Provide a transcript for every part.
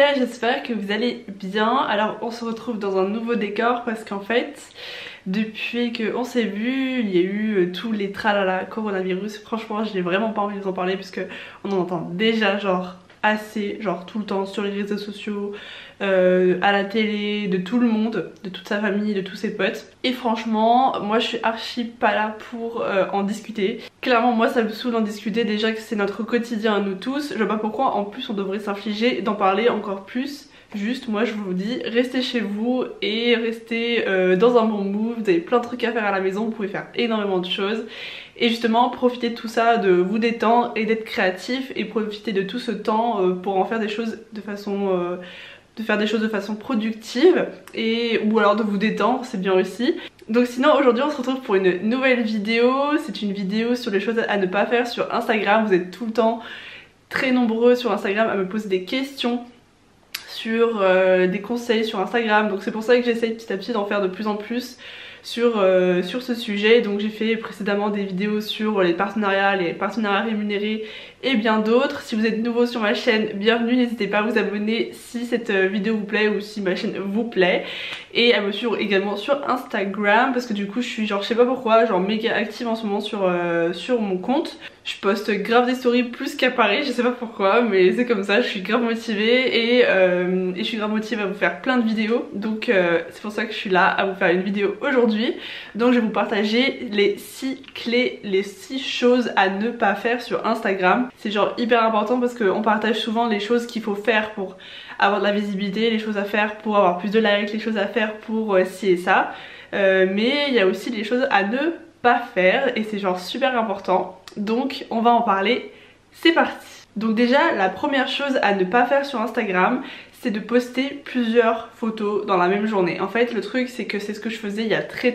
gars, j'espère que vous allez bien. Alors on se retrouve dans un nouveau décor parce qu'en fait depuis qu'on s'est vu il y a eu tous les tralala coronavirus. Franchement j'ai vraiment pas envie de vous en parler parce que on en entend déjà genre assez, genre tout le temps sur les réseaux sociaux, à la télé, de tout le monde, de toute sa famille, de tous ses potes. Et franchement moi je suis archi pas là pour en discuter. Clairement moi ça me saoule d'en discuter, déjà que c'est notre quotidien à nous tous. Je vois pas pourquoi en plus on devrait s'infliger d'en parler encore plus. Juste moi je vous dis, restez chez vous et restez dans un bon mood. Vous avez plein de trucs à faire à la maison, vous pouvez faire énormément de choses. Et justement profitez de tout ça, de vous détendre et d'être créatif. Et profitez de tout ce temps pour en faire des choses de façon... de faire des choses de façon productive ou alors de vous détendre, c'est bien aussi. Donc sinon aujourd'hui on se retrouve pour une nouvelle vidéo. C'est une vidéo sur les choses à ne pas faire sur Instagram. Vous êtes tout le temps très nombreux sur Instagram à me poser des questions sur des conseils sur Instagram, donc c'est pour ça que j'essaye petit à petit d'en faire de plus en plus sur ce sujet. Donc j'ai fait précédemment des vidéos sur les partenariats rémunérés et bien d'autres. Si vous êtes nouveau sur ma chaîne, bienvenue, n'hésitez pas à vous abonner si cette vidéo vous plaît ou si ma chaîne vous plaît, et à me suivre également sur Instagram parce que du coup je suis genre, je sais pas pourquoi, genre méga active en ce moment sur mon compte. Je poste grave des stories plus qu'à Paris, je sais pas pourquoi mais c'est comme ça, je suis grave motivée et je suis grave motivée à vous faire plein de vidéos. Donc c'est pour ça que je suis là à vous faire une vidéo aujourd'hui. Donc je vais vous partager les 6 clés, les 6 choses à ne pas faire sur Instagram. C'est genre hyper important parce qu'on partage souvent les choses qu'il faut faire pour avoir de la visibilité, les choses à faire pour avoir plus de likes, les choses à faire pour ci et ça. Mais il y a aussi les choses à ne pas faire et c'est genre super important. Donc on va en parler, c'est parti. Donc déjà la première chose à ne pas faire sur Instagram, c'est de poster plusieurs photos dans la même journée. En fait le truc c'est que c'est ce que je faisais il y a très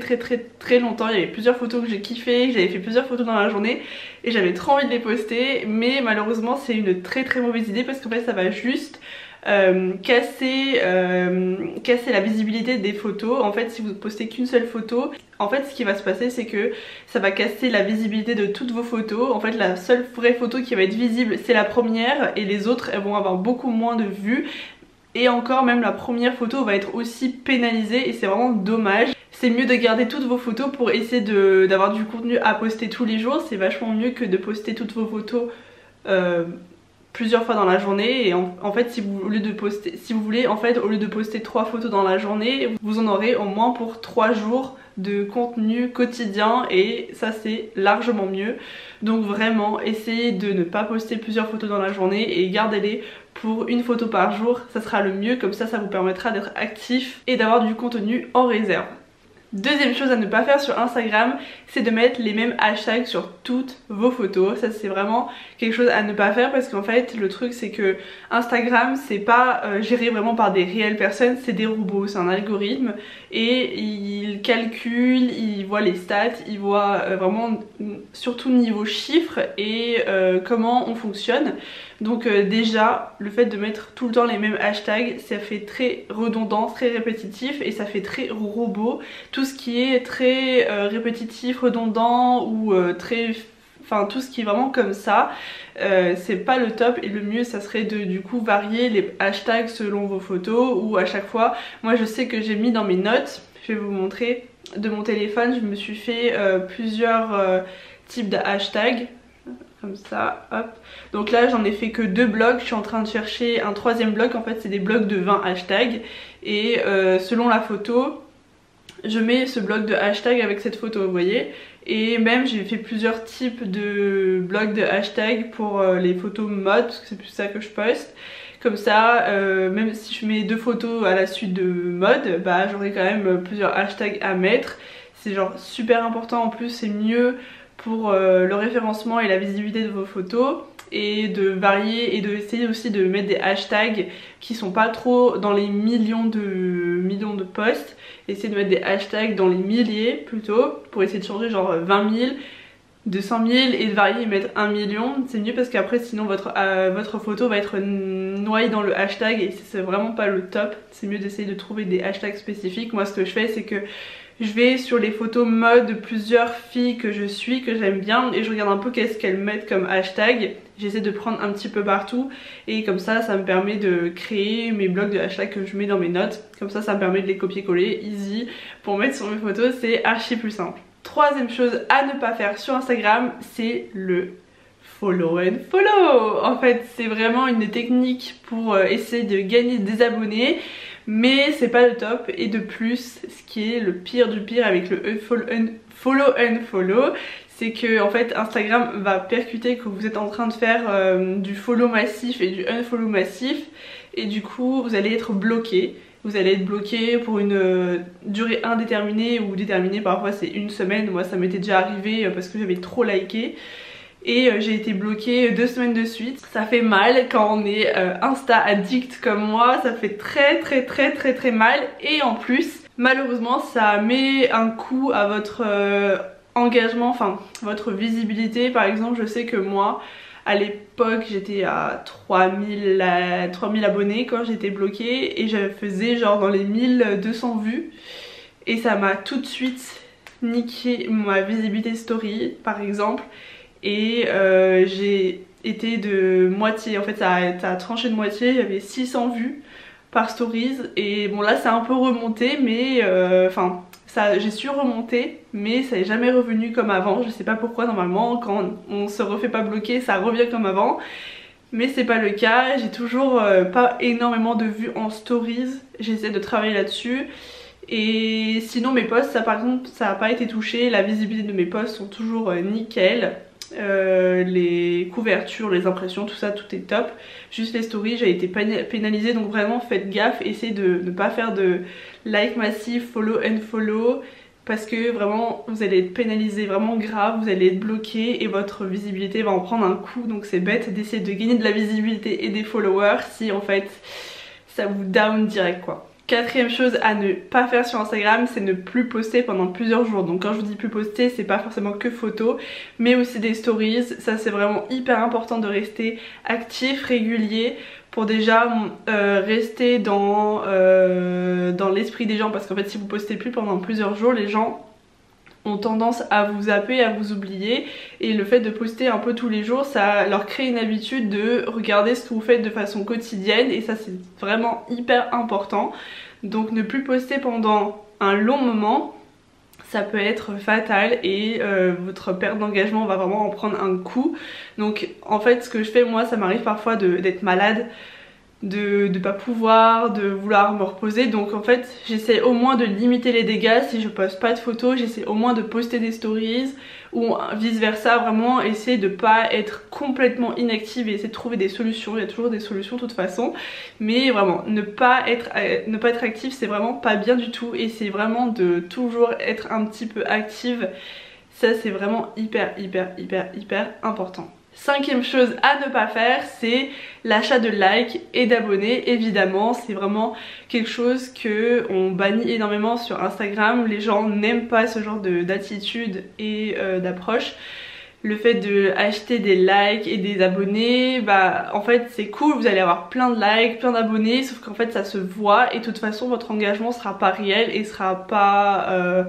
longtemps. Il y avait plusieurs photos que j'ai kiffé, j'avais fait plusieurs photos dans la journée et j'avais trop envie de les poster, mais malheureusement c'est une très mauvaise idée parce qu'en fait ça va juste casser la visibilité des photos. En fait si vous postez qu'une seule photo, en fait ce qui va se passer c'est que ça va casser la visibilité de toutes vos photos. En fait la seule vraie photo qui va être visible c'est la première et les autres elles vont avoir beaucoup moins de vues. Et encore même la première photo va être aussi pénalisée et c'est vraiment dommage. C'est mieux de garder toutes vos photos pour essayer d'avoir du contenu à poster tous les jours. C'est vachement mieux que de poster toutes vos photos plusieurs fois dans la journée. Et en fait si vous voulez en fait au lieu de poster 3 photos dans la journée, vous en aurez au moins pour 3 jours de contenu quotidien et ça c'est largement mieux. Donc vraiment essayez de ne pas poster plusieurs photos dans la journée et gardez-les pour une photo par jour, ça sera le mieux, comme ça vous permettra d'être actif et d'avoir du contenu en réserve. Deuxième chose à ne pas faire sur Instagram, c'est de mettre les mêmes hashtags sur toutes vos photos. Ça c'est vraiment quelque chose à ne pas faire parce qu'en fait le truc c'est que Instagram c'est pas géré vraiment par des réelles personnes, c'est des robots, c'est un algorithme et il calcule, il voit les stats, il voit vraiment surtout niveau chiffres et comment on fonctionne. Donc déjà le fait de mettre tout le temps les mêmes hashtags, ça fait très redondant, très répétitif et ça fait très robot. Tout ce qui est très répétitif, redondant ou enfin tout ce qui est vraiment comme ça, c'est pas le top. Et le mieux ça serait de du coup varier les hashtags selon vos photos ou à chaque fois. Moi je sais que j'ai mis dans mes notes, je vais vous montrer, de mon téléphone, je me suis fait plusieurs types de hashtags. Comme ça, hop. Donc là j'en ai fait que 2 blocs, je suis en train de chercher un 3e bloc. En fait c'est des blocs de 20 hashtags et selon la photo je mets ce bloc de hashtags avec cette photo, vous voyez. Et même j'ai fait plusieurs types de blocs de hashtags pour les photos mode parce que c'est plus ça que je poste. Comme ça même si je mets 2 photos à la suite de mode, bah j'aurai quand même plusieurs hashtags à mettre. C'est genre super important, en plus c'est mieux pour le référencement et la visibilité de vos photos, et de varier et de essayer aussi de mettre des hashtags qui sont pas trop dans les millions de posts. Essayez de mettre des hashtags dans les milliers plutôt pour essayer de changer genre 20 000, 200 000 et de varier et mettre 1 million. C'est mieux parce qu'après sinon votre photo va être noyée dans le hashtag et c'est vraiment pas le top. C'est mieux d'essayer de trouver des hashtags spécifiques. Moi ce que je fais c'est que je vais sur les photos mode de plusieurs filles que je suis, que j'aime bien, et je regarde un peu qu'est-ce qu'elles mettent comme hashtag. J'essaie de prendre un petit peu partout et comme ça me permet de créer mes blocs de hashtags que je mets dans mes notes. Comme ça me permet de les copier-coller, easy, pour mettre sur mes photos, c'est archi plus simple. Troisième chose à ne pas faire sur Instagram, c'est le follow and follow. En fait, c'est vraiment une technique pour essayer de gagner des abonnés, mais c'est pas le top. Et de plus, ce qui est le pire du pire avec le follow and follow, c'est que en fait Instagram va percuter que vous êtes en train de faire du follow massif et du unfollow massif, et du coup vous allez être bloqué. Vous allez être bloqué pour une durée indéterminée ou déterminée, parfois c'est une semaine. Moi ça m'était déjà arrivé parce que j'avais trop liké. Et j'ai été bloquée 2 semaines de suite. Ça fait mal quand on est Insta addict comme moi, ça fait très mal. Et en plus, malheureusement, ça met un coup à votre engagement, enfin votre visibilité. Par exemple, je sais que moi, à l'époque, j'étais à 3000 abonnés quand j'étais bloquée et je faisais genre dans les 1200 vues. Et ça m'a tout de suite niqué ma visibilité story, par exemple. Et j'ai été de moitié, en fait ça a tranché de moitié, il y avait 600 vues par stories. Et bon là c'est un peu remonté, mais enfin j'ai su remonter, mais ça n'est jamais revenu comme avant. Je sais pas pourquoi, normalement quand on se refait pas bloquer ça revient comme avant, mais c'est pas le cas. J'ai toujours pas énormément de vues en stories, j'essaie de travailler là-dessus. Et sinon mes posts, ça par exemple ça n'a pas été touché, la visibilité de mes posts sont toujours nickel. Les couvertures, les impressions, tout ça, tout est top. Juste les stories, j'ai été pénalisée, donc vraiment faites gaffe, essayez de ne pas faire de like massif, follow and follow, parce que vraiment vous allez être pénalisé vraiment grave, vous allez être bloqué et votre visibilité va en prendre un coup. Donc c'est bête d'essayer de gagner de la visibilité et des followers si en fait ça vous down direct quoi. Quatrième chose à ne pas faire sur Instagram, c'est ne plus poster pendant plusieurs jours. Donc quand je vous dis plus poster, c'est pas forcément que photos, mais aussi des stories. Ça c'est vraiment hyper important de rester actif, régulier, pour déjà rester dans l'esprit des gens. Parce qu'en fait si vous postez plus pendant plusieurs jours, les gens ont tendance à vous zapper, à vous oublier, et le fait de poster un peu tous les jours, ça leur crée une habitude de regarder ce que vous faites de façon quotidienne, et ça c'est vraiment hyper important. Donc ne plus poster pendant un long moment, ça peut être fatal, et votre perte d'engagement va vraiment en prendre un coup. Donc en fait ce que je fais, moi ça m'arrive parfois d'être malade, de pas pouvoir, de vouloir me reposer, donc en fait j'essaie au moins de limiter les dégâts. Si je poste pas de photos, j'essaie au moins de poster des stories, ou vice versa, vraiment essayer de pas être complètement inactive et essayer de trouver des solutions. Il y a toujours des solutions de toute façon, mais vraiment ne pas être active, c'est vraiment pas bien du tout, et c'est vraiment de toujours être un petit peu active. Ça c'est vraiment hyper important. Cinquième chose à ne pas faire, c'est l'achat de likes et d'abonnés. Évidemment, c'est vraiment quelque chose que on bannit énormément sur Instagram. Les gens n'aiment pas ce genre d'attitude et d'approche. Le fait de acheter des likes et des abonnés, bah en fait c'est cool, vous allez avoir plein de likes, plein d'abonnés, sauf qu'en fait ça se voit, et de toute façon votre engagement sera pas réel et sera pas...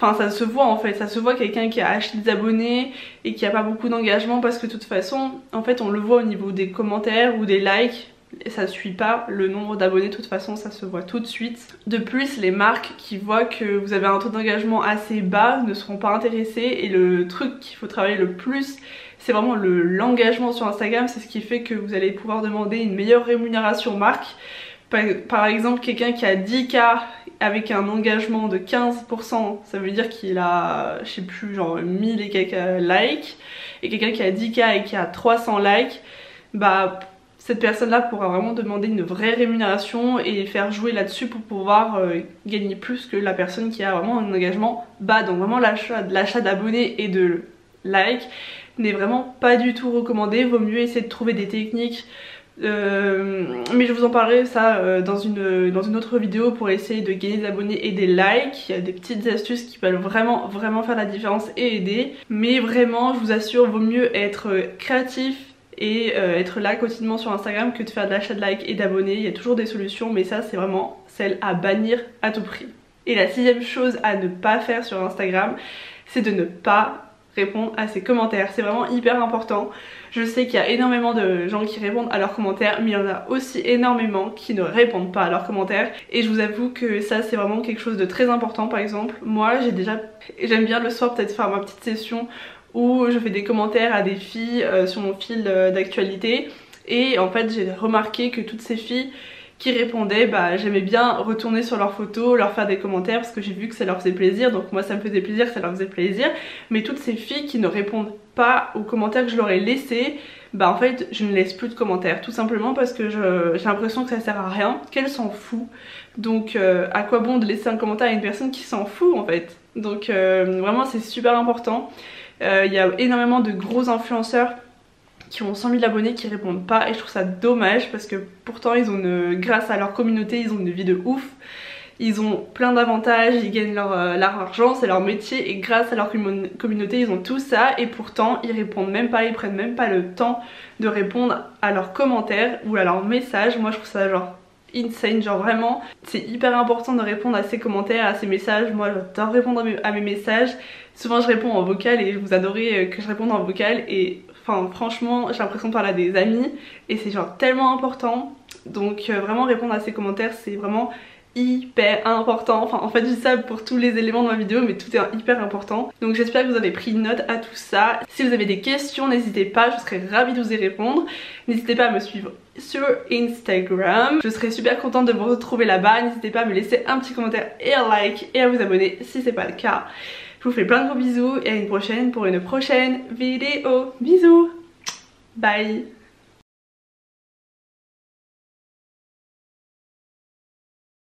Enfin ça se voit en fait, ça se voit quelqu'un qui a acheté des abonnés et qui a pas beaucoup d'engagement, parce que de toute façon en fait on le voit au niveau des commentaires ou des likes. Ça suit pas le nombre d'abonnés, de toute façon ça se voit tout de suite. De plus, les marques qui voient que vous avez un taux d'engagement assez bas ne seront pas intéressées, et le truc qu'il faut travailler le plus, c'est vraiment l'engagement sur Instagram. C'est ce qui fait que vous allez pouvoir demander une meilleure rémunération marque. Par exemple, quelqu'un qui a 10K avec un engagement de 15%, ça veut dire qu'il a, je sais plus, genre 1000 et quelques likes, et quelqu'un qui a 10K et qui a 300 likes, bah cette personne là pourra vraiment demander une vraie rémunération et faire jouer là-dessus pour pouvoir gagner plus que la personne qui a vraiment un engagement bas. Donc vraiment l'achat d'abonnés et de likes n'est vraiment pas du tout recommandé. Vaut mieux essayer de trouver des techniques, mais je vous en parlerai ça dans une autre vidéo, pour essayer de gagner des abonnés et des likes. Il y a des petites astuces qui peuvent vraiment faire la différence et aider. Mais vraiment je vous assure, vaut mieux être créatif et être là quotidiennement sur Instagram que de faire de l'achat de likes et d'abonnés. Il y a toujours des solutions, mais ça c'est vraiment celle à bannir à tout prix. Et la 6e chose à ne pas faire sur Instagram, c'est de ne pas répondre à ses commentaires. C'est vraiment hyper important. Je sais qu'il y a énormément de gens qui répondent à leurs commentaires, mais il y en a aussi énormément qui ne répondent pas à leurs commentaires. Et je vous avoue que ça c'est vraiment quelque chose de très important. Par exemple, moi j'aime bien le soir peut-être faire ma petite session où je fais des commentaires à des filles sur mon fil d'actualité. Et en fait j'ai remarqué que toutes ces filles qui répondaient, bah j'aimais bien retourner sur leurs photos, leur faire des commentaires parce que j'ai vu que ça leur faisait plaisir, donc moi ça me faisait plaisir, ça leur faisait plaisir. Mais toutes ces filles qui ne répondent pas aux commentaires que je leur ai laissés, bah en fait je ne laisse plus de commentaires, tout simplement parce que j'ai l'impression que ça sert à rien, qu'elles s'en foutent. Donc à quoi bon de laisser un commentaire à une personne qui s'en fout en fait. Donc vraiment c'est super important. Il y a énormément de gros influenceurs qui ont 100 000 abonnés qui répondent pas et je trouve ça dommage parce que pourtant ils ont grâce à leur communauté ils ont une vie de ouf, ils ont plein d'avantages, ils gagnent leur argent, c'est leur métier et grâce à leur communauté ils ont tout ça et pourtant ils répondent même pas, ils prennent même pas le temps de répondre à leurs commentaires ou à leurs messages. Moi je trouve ça genre insane, genre vraiment c'est hyper important de répondre à ces commentaires, à ces messages. Moi j'adore répondre à mes messages, souvent je réponds en vocal et vous adorez que je réponde en vocal et enfin franchement j'ai l'impression de parler à des amis et c'est genre tellement important. Donc vraiment répondre à ces commentaires c'est vraiment hyper important. Enfin en fait je dis ça pour tous les éléments de ma vidéo mais tout est hyper important. Donc j'espère que vous avez pris note à tout ça. Si vous avez des questions n'hésitez pas, je serais ravie de vous y répondre. N'hésitez pas à me suivre sur Instagram, je serais super contente de vous retrouver là-bas. N'hésitez pas à me laisser un petit commentaire et un like et à vous abonner si c'est pas le cas. Je vous fais plein de gros bisous et à une prochaine pour une prochaine vidéo. Bisous, bye.